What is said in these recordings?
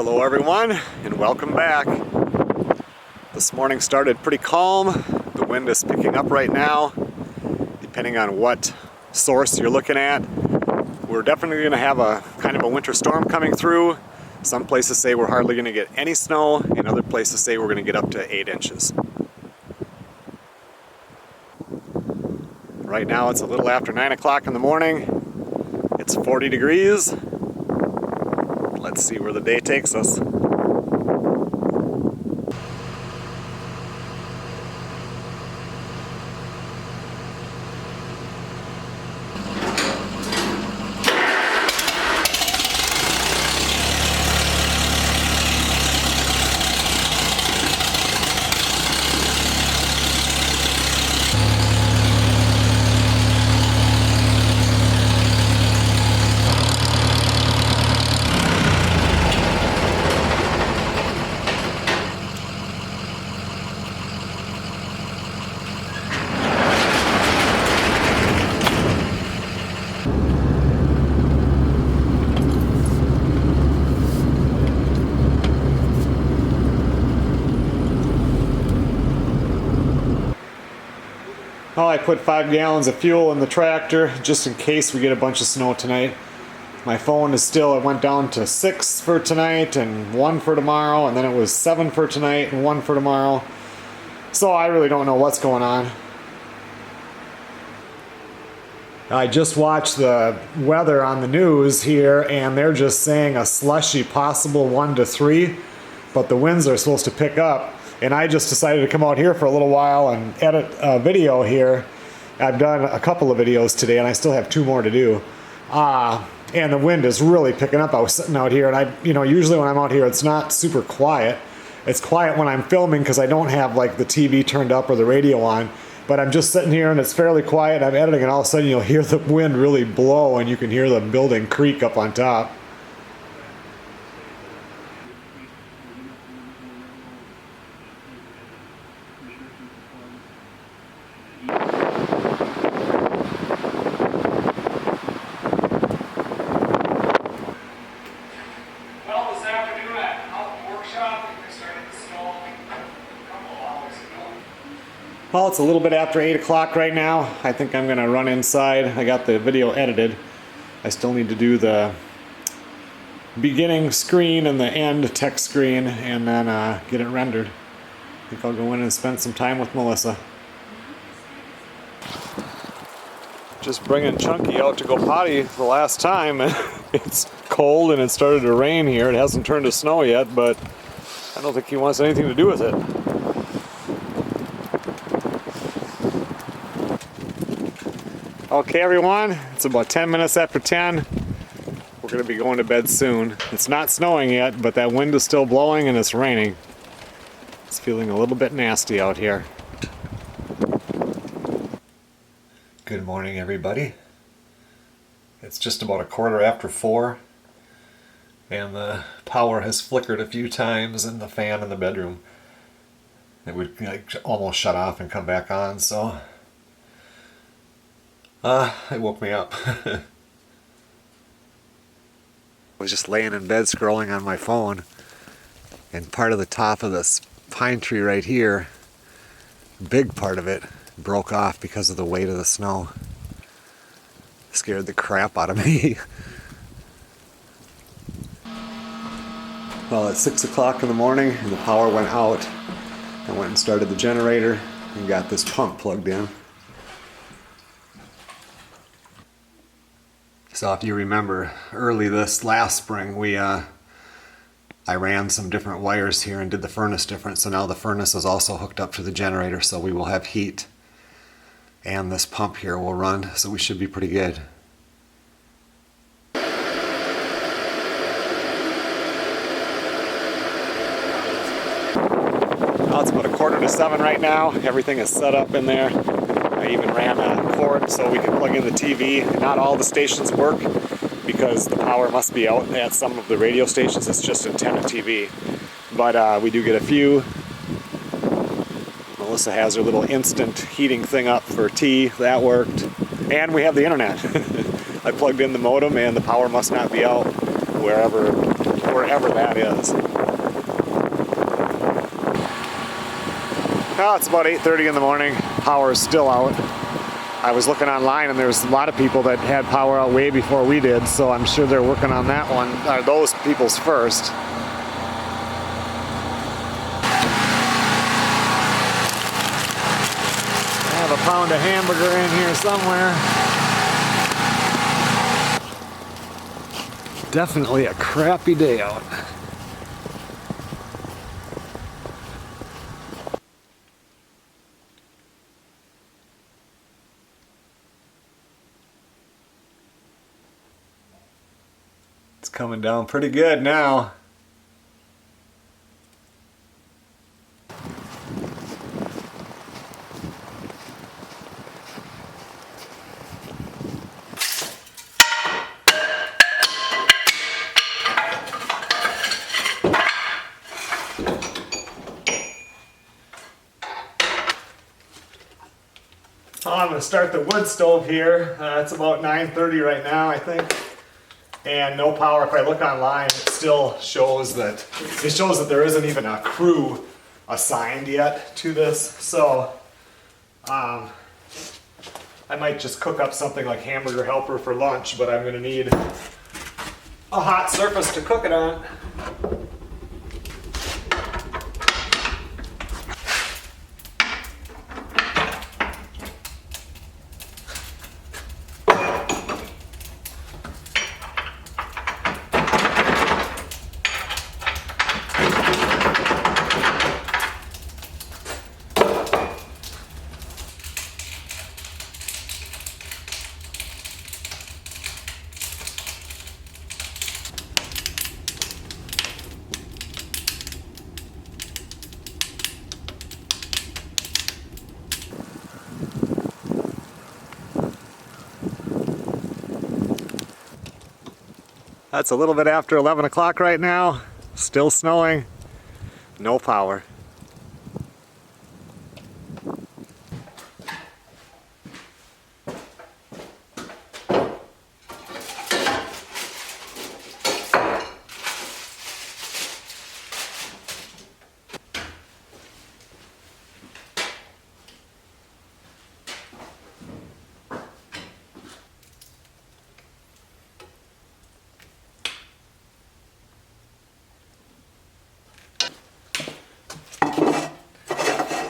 Hello everyone, and welcome back. This morning started pretty calm. The wind is picking up right now, depending on what source you're looking at. We're definitely going to have a kind of a winter storm coming through. Some places say we're hardly going to get any snow, and other places say we're going to get up to 8 inches. Right now it's a little after 9 o'clock in the morning. It's 40 degrees. Let's see where the day takes us. Oh, I put 5 gallons of fuel in the tractor just in case we get a bunch of snow tonight. My phone is still, it went down to 6 for tonight and 1 for tomorrow, and then it was 7 for tonight and 1 for tomorrow. So I really don't know what's going on. I just watched the weather on the news here, and they're just saying a slushy possible 1 to 3, but the winds are supposed to pick up. And I just decided to come out here for a little while and edit a video here. I've done a couple of videos today, and I still have 2 more to do. And the wind is really picking up. I was sitting out here, and usually when I'm out here, it's not super quiet. It's quiet when I'm filming because I don't have like the TV turned up or the radio on. But I'm just sitting here, and it's fairly quiet. I'm editing, and all of a sudden you'll hear the wind really blow, and you can hear the building creak up on top. Well, it's a little bit after 8 o'clock right now. I think I'm going to run inside. I got the video edited. I still need to do the beginning screen and the end text screen and then get it rendered. I think I'll go in and spend some time with Melissa. Just bringing Chunky out to go potty the last time. It's cold and it started to rain here. It hasn't turned to snow yet, but I don't think he wants anything to do with it. Okay everyone, it's about 10 minutes after 10. We're going to be going to bed soon. It's not snowing yet, but that wind is still blowing and it's raining. It's feeling a little bit nasty out here. Good morning everybody. It's just about 4:15 and the power has flickered a few times in the fan in the bedroom. It would almost shut off and come back on, so it woke me up. I was just laying in bed scrolling on my phone, and part of the top of this pine tree right here, big part of it, broke off because of the weight of the snow. Scared the crap out of me. Well, it's 6 o'clock in the morning and the power went out. I went and started the generator and got this pump plugged in. So if you remember, early this last spring, I ran some different wires here and did the furnace different. So now the furnace is also hooked up to the generator, so we will have heat. And this pump here will run, so we should be pretty good. Well, it's about 6:45 right now. Everything is set up in there. I even ran a cord so we can plug in the TV. Not all the stations work because the power must be out at some of the radio stations. It's just antenna TV. But we do get a few. Melissa has her little instant heating thing up for tea. That worked. And we have the internet. I plugged in the modem and the power must not be out wherever wherever that is. Now it's about 8:30 in the morning. Power is still out. I was looking online and there's a lot of people that had power out way before we did, so I'm sure they're working on that one, or those people's first. I have a pound of hamburger in here somewhere. Definitely a crappy day out. It's coming down pretty good now. I'm going to start the wood stove here. It's about 9:30 right now, I think. And no power. If I look online, it still shows that there isn't even a crew assigned yet to this. So I might just cook up something like hamburger helper for lunch, but I'm going to need a hot surface to cook it on. That's a little bit after 11 o'clock right now. Still snowing. No power.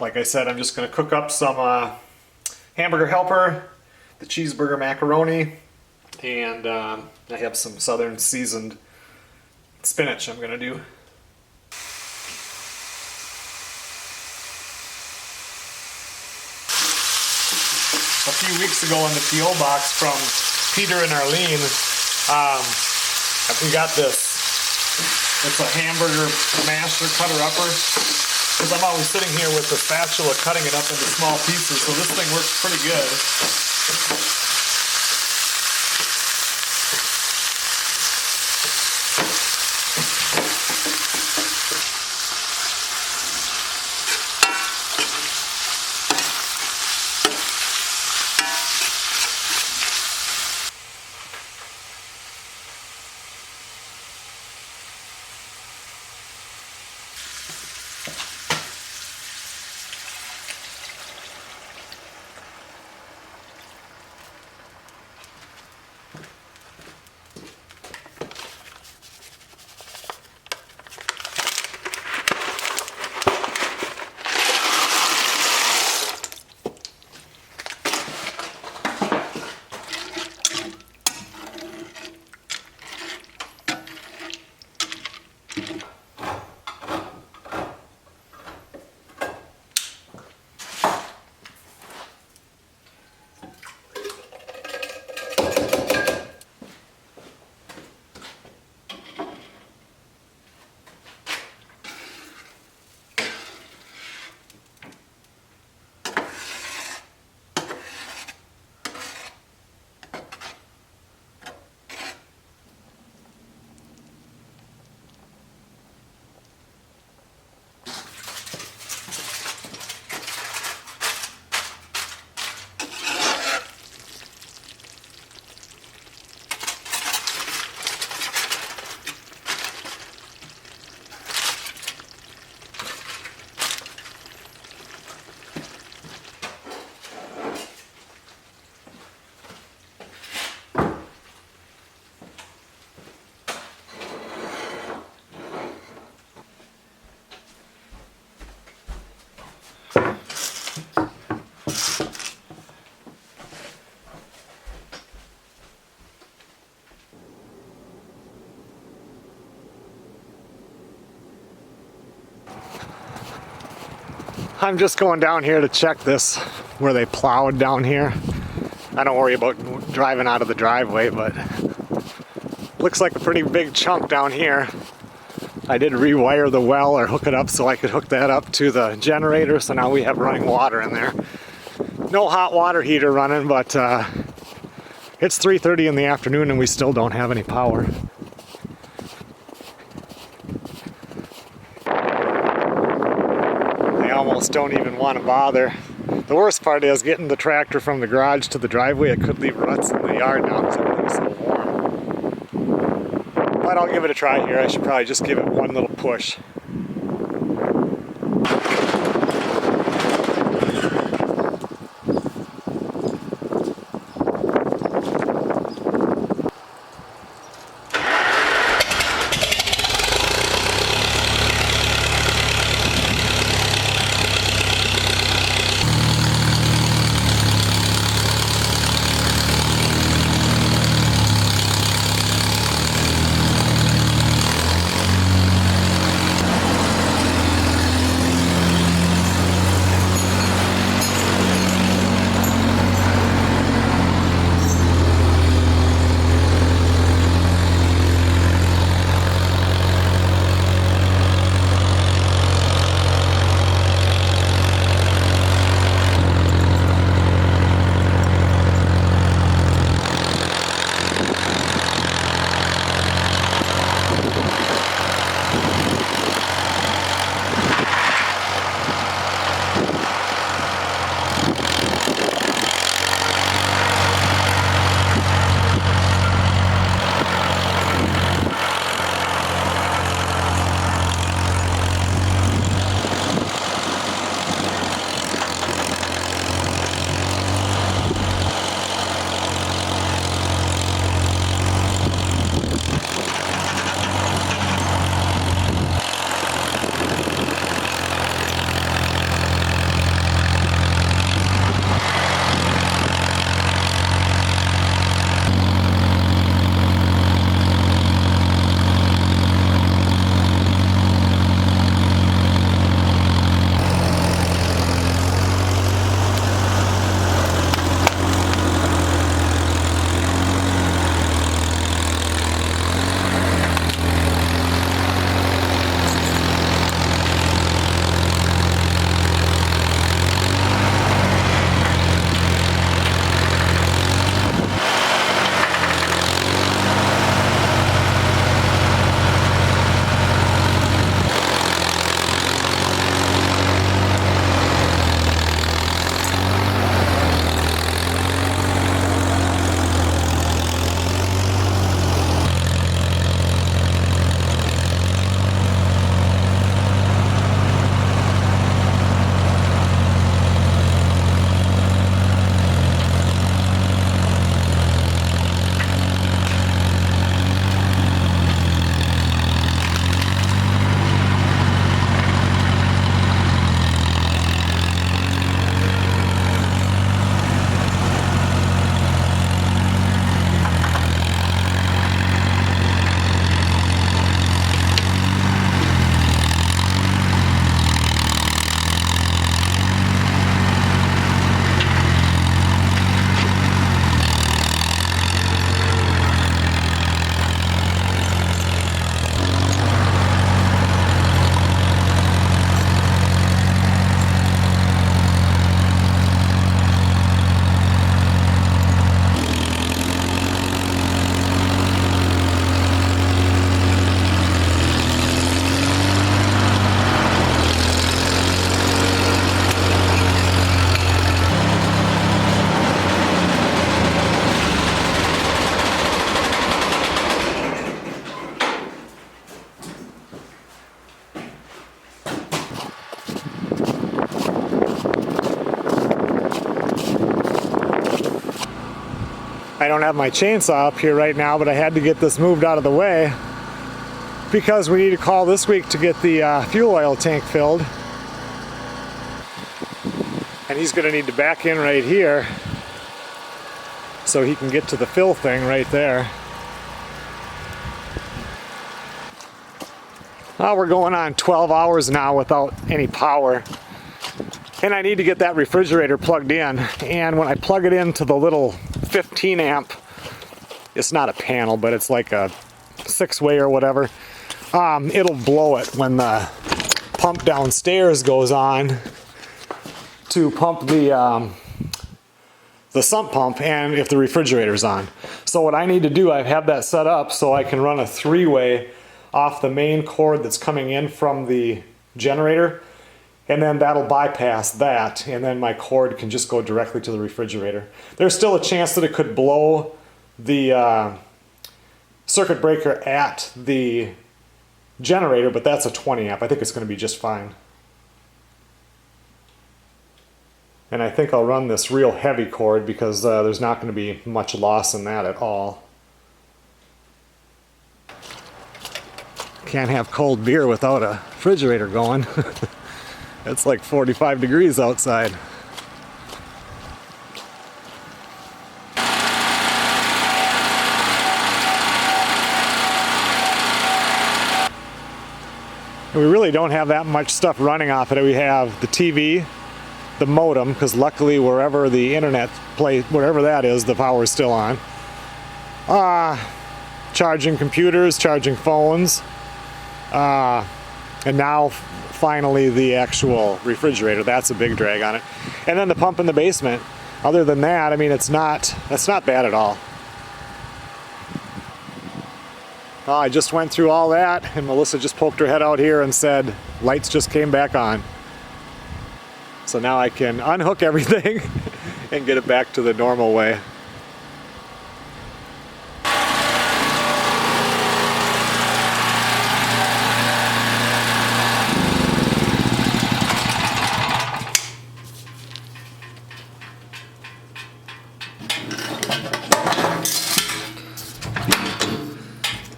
Like I said, I'm just going to cook up some hamburger helper, the cheeseburger macaroni, and I have some southern seasoned spinach I'm going to do. A few weeks ago in the P.O. box from Peter and Arlene, we got this. It's a hamburger masher cutter-upper. Because I'm always sitting here with the spatula cutting it up into small pieces, so this thing works pretty good. I'm just going down here to check this, where they plowed down here. I don't worry about driving out of the driveway, but looks like a pretty big chunk down here. I did rewire the well or hook it up so I could hook that up to the generator, so now we have running water in there. No hot water heater running, but it's 3:30 in the afternoon and we still don't have any power. I almost don't even want to bother. The worst part is getting the tractor from the garage to the driveway. It could leave ruts in the yard now because everything's so warm. But I'll give it a try here. I should probably just give it one little push. I don't have my chainsaw up here right now, but I had to get this moved out of the way because we need to call this week to get the fuel oil tank filled. And he's going to need to back in right here so he can get to the fill thing right there. Well, we're going on 12 hours now without any power. And I need to get that refrigerator plugged in. And when I plug it into the little 15 amp, it's not a panel, but it's like a 6-way or whatever, it'll blow it when the pump downstairs goes on to pump the sump pump, and if the refrigerator's on. So what I need to do, I have that set up so I can run a 3-way off the main cord that's coming in from the generator, and then that'll bypass that, and then my cord can just go directly to the refrigerator. There's still a chance that it could blow the circuit breaker at the generator, but that's a 20 amp. I think it's going to be just fine. And I think I'll run this real heavy cord because there's not going to be much loss in that at all. Can't have cold beer without a refrigerator going. It's like 45 degrees outside. We really don't have that much stuff running off it. We have the TV, the modem, because luckily wherever the internet plays, whatever that is, the power is still on. Charging computers, charging phones, and now finally the actual refrigerator. That's a big drag on it. And then the pump in the basement. Other than that, I mean, that's not bad at all. I just went through all that, and Melissa just poked her head out here and said, lights just came back on. So now I can unhook everything and get it back to the normal way.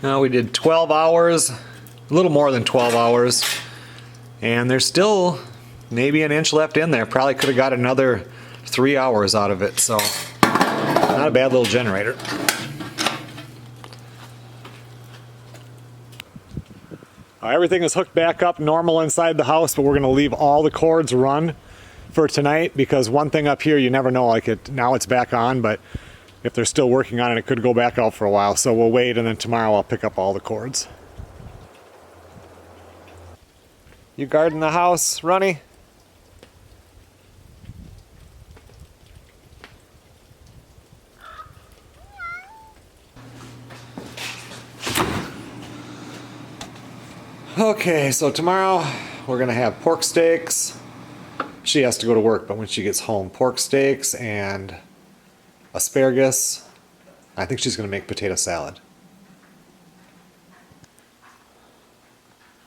Now we did 12 hours, a little more than 12 hours, and there's still maybe an inch left in there. Probably could have got another 3 hours out of it, so not a bad little generator. Everything is hooked back up normal inside the house, but we're going to leave all the cords run for tonight because one thing up here you never know, like now it's back on, but if they're still working on it, it could go back out for a while. So we'll wait, and then tomorrow I'll pick up all the cords. You guarding the house, Ronnie? Okay, so tomorrow we're gonna have pork steaks. She has to go to work, but when she gets home, pork steaks and asparagus. I think she's gonna make potato salad.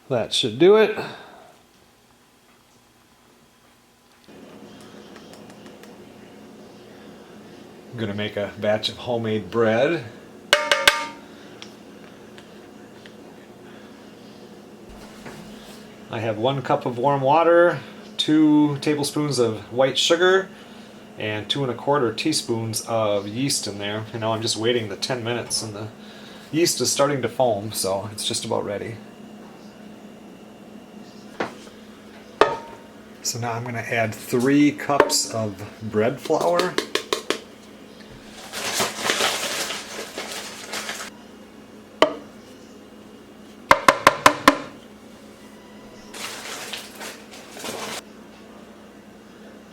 That should do it. I'm gonna make a batch of homemade bread. I have 1 cup of warm water, 2 tablespoons of white sugar, and 2 1/4 teaspoons of yeast in there. You know, I'm just waiting the 10 minutes and the yeast is starting to foam, so it's just about ready. So now I'm going to add 3 cups of bread flour.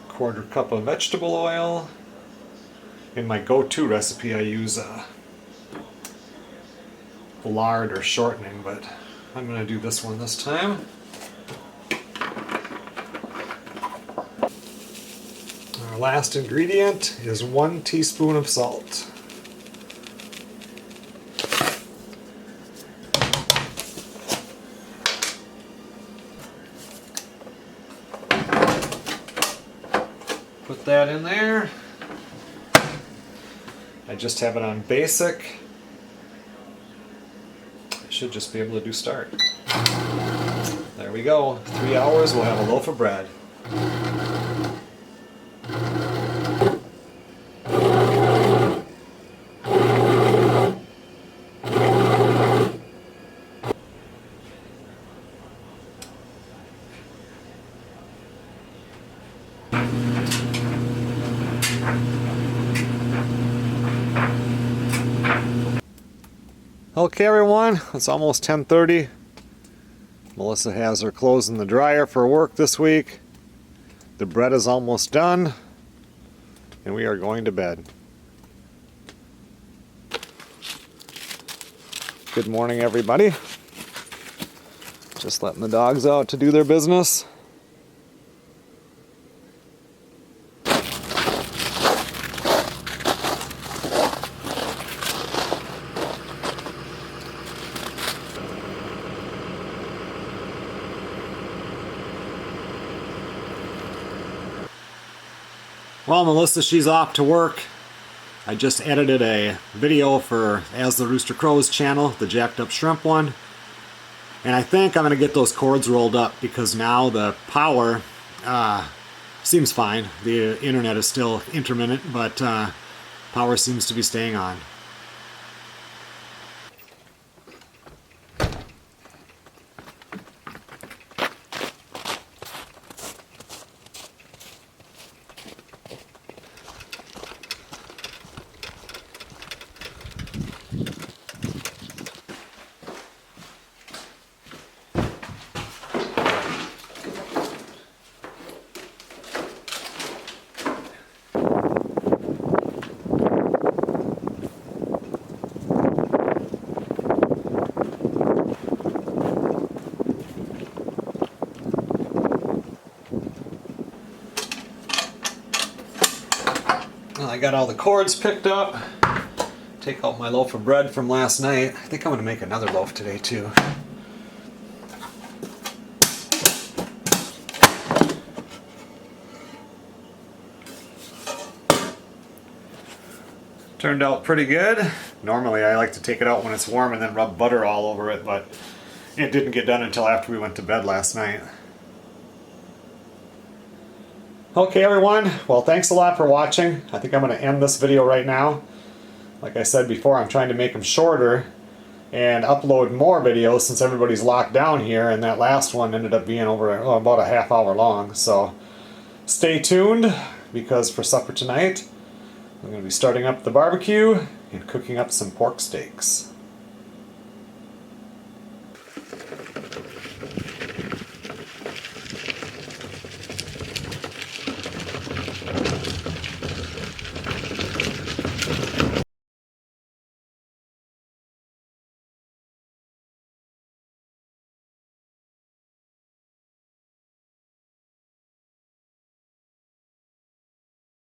Quarter cup of vegetable oil. In my go-to recipe I use lard or shortening, but I'm going to do this one this time. Our last ingredient is 1 teaspoon of salt. Put that in there. I just have it on basic. I should just be able to do start. There we go. 3 hours, we'll have a loaf of bread. Okay everyone, it's almost 10:30. Melissa has her clothes in the dryer for work this week. The bread is almost done, and we are going to bed. Good morning everybody. Just letting the dogs out to do their business. Well, Melissa, she's off to work. I just edited a video for As the Rooster Crows channel, the jacked up shrimp one. And I think I'm going to get those cords rolled up because now the power seems fine. The internet is still intermittent, but power seems to be staying on. I got all the cords picked up. Take out my loaf of bread from last night. I think I'm going to make another loaf today too. Turned out pretty good. Normally I like to take it out when it's warm and then rub butter all over it, but it didn't get done until after we went to bed last night. Okay everyone, well thanks a lot for watching. I think I'm going to end this video right now. Like I said before, I'm trying to make them shorter and upload more videos since everybody's locked down here, and that last one ended up being over about a half hour long. So stay tuned, because for supper tonight I'm going to be starting up the barbecue and cooking up some pork steaks.